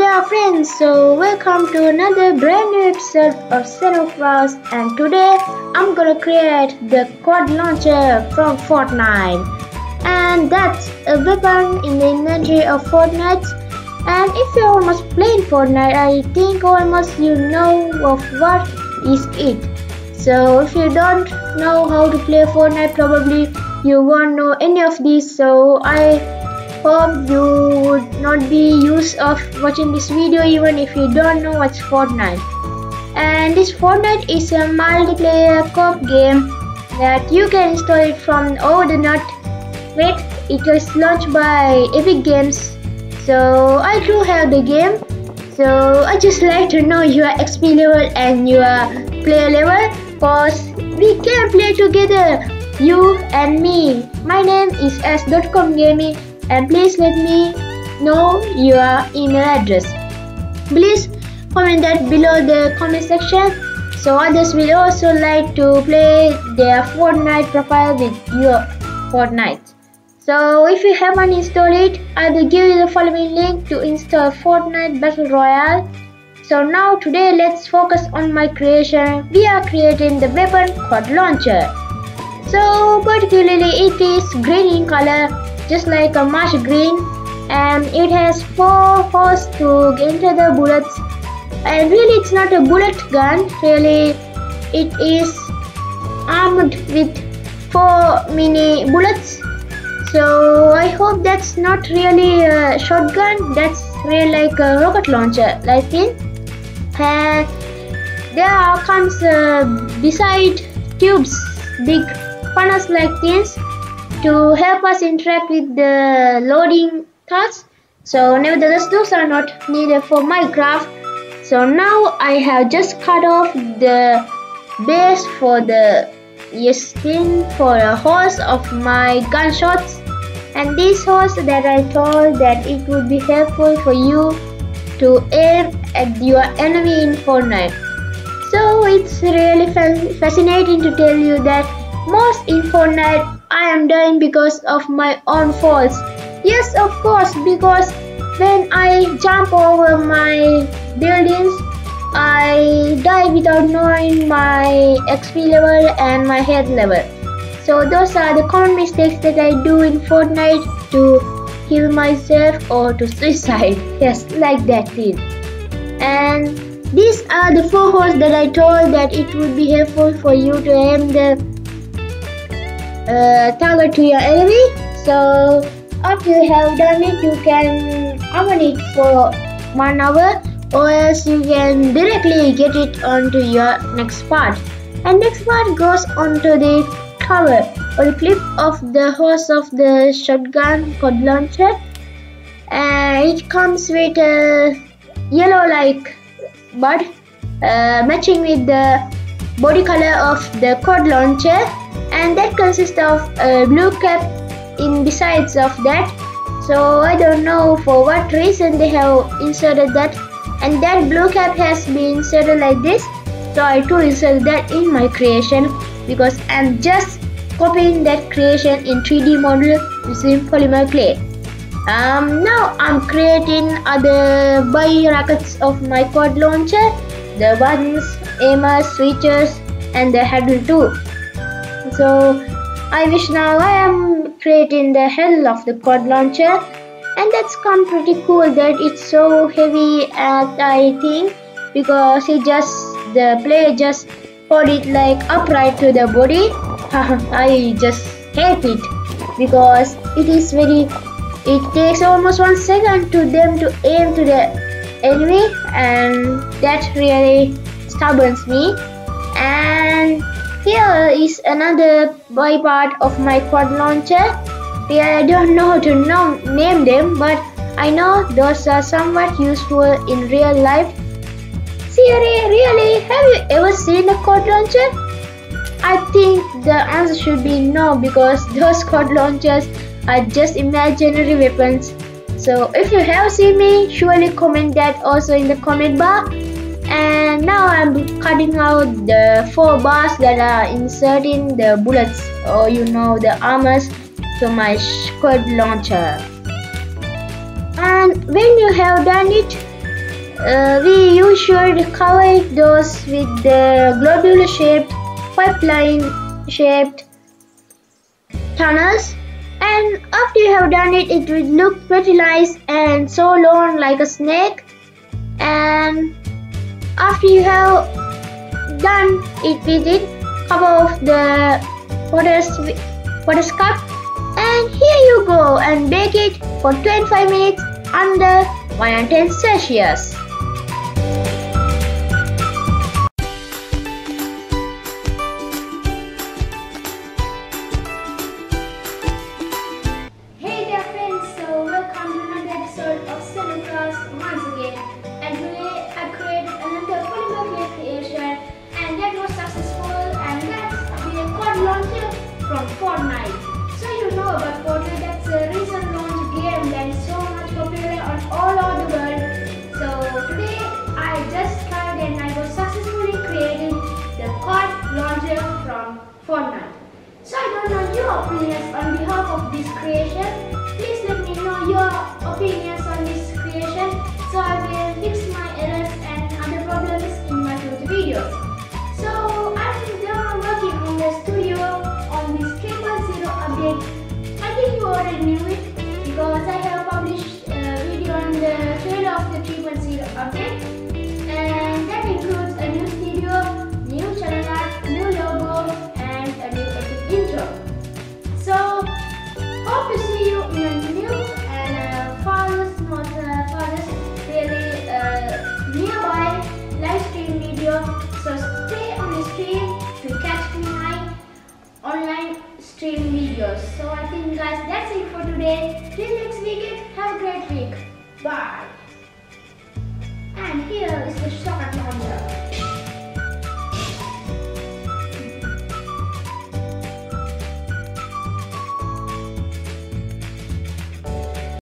Yeah friends, so welcome to another brand new episode of Senu Crafts, and today I'm gonna create the quad launcher from Fortnite, and that's a weapon in the inventory of Fortnite. And if you're almost playing Fortnite, I think almost you know of what is it. So if you don't know how to play Fortnite, probably you won't know any of these, so I hope you would not be used of watching this video even if you don't know what's Fortnite. And this Fortnite is a multiplayer co-op game that you can install it from over the net. It was launched by Epic Games, so I do have the game. So I just like to know your XP level and your player level, cause we can play together, you and me. My name is s.com gaming, and please let me know your email address. Please comment that below the comment section, so others will also like to play their Fortnite profile with your Fortnite. So if you haven't installed it, I will give you the following link to install Fortnite Battle Royale. So now today let's focus on my creation. We are creating the weapon quad launcher. So particularly it is green in color, just like a marsh green, and it has 4 holes to enter the bullets. And really it's not a bullet gun, really it is armed with 4 mini bullets. So I hope that's not really a shotgun, that's really like a rocket launcher like it. And there comes beside tubes, big funnels like this, to help us interact with the loading tasks. So nevertheless those are not needed for Minecraft. So now I have just cut off the base for the for a hose of my gunshots, and these holes that I told that it would be helpful for you to aim at your enemy in Fortnite. So it's really fascinating to tell you that most in Fortnite I am dying because of my own faults. Yes, of course, because when I jump over my buildings, I die without knowing my XP level and my health level. So those are the common mistakes that I do in Fortnite to kill myself or to suicide. Yes, like that thing. And these are the 4 holes that I told that it would be helpful for you to aim the target to your enemy. So after you have done it, you can oven it for 1 hour, or else you can directly get it onto your next part. And next part goes onto the cover or the clip of the hose of the shotgun quad launcher, and it comes with a yellow like bud matching with the body color of the quad launcher, and that consists of a blue cap in besides of that. So I don't know for what reason they have inserted that, and that blue cap has been inserted like this. So I too inserted that in my creation because I'm just copying that creation in 3D model using polymer clay. Now I'm creating other body brackets of my quad launcher, the buttons, aimers, switches, and the handle too. So I wish now I am creating the handle of the quad launcher, and that's come pretty cool that it's so heavy, and I think because the player just hold it like upright to the body. I just hate it because it takes almost 1 second to them to aim to the enemy, and that really stubborns me. And here is another body part of my quad launcher. Yeah, I don't know how to name them, but I know those are somewhat useful in real life. Siri, really, have you ever seen a quad launcher? I think the answer should be no, because those quad launchers are just imaginary weapons. So if you have seen me, surely comment that also in the comment bar. And now I'm cutting out the 4 bars that are inserting the bullets, or the armors, to my quad launcher. And when you have done it, you should cover those with the globular shaped, pipeline shaped tunnels, and after you have done it, it will look pretty nice and so long like a snake. And after you have done it with it, cover off the water cup, and here you go, and bake it for 25 minutes under 110 Celsius. Hey there friends, so welcome to another episode of Senu Crafts once again. And today I created another polymer clay creation, and that was successful, and that's the code launcher from FORTNITE. So you know about FORTNITE, that's a recent launch game that is so much popular on all over the world. So today I just tried and I was successfully creating the code launcher from FORTNITE. So I don't know your opinions on behalf of this creation. Please let me know your opinions on this creation, so I will fix my errors and other problems in my future videos. So I'm now working on the studio on this 3.0 update. I think you already knew it because I have published a video on the trailer of the 3.0 update, and that includes a new studio, new channel art, new logo, and a new epic intro. So hope to see you in a new and farthest, not farthest, really nearby live stream video. So stay on the stream to catch my online stream videos. So I think guys, that's it for today. Till next weekend, have a great week. Bye.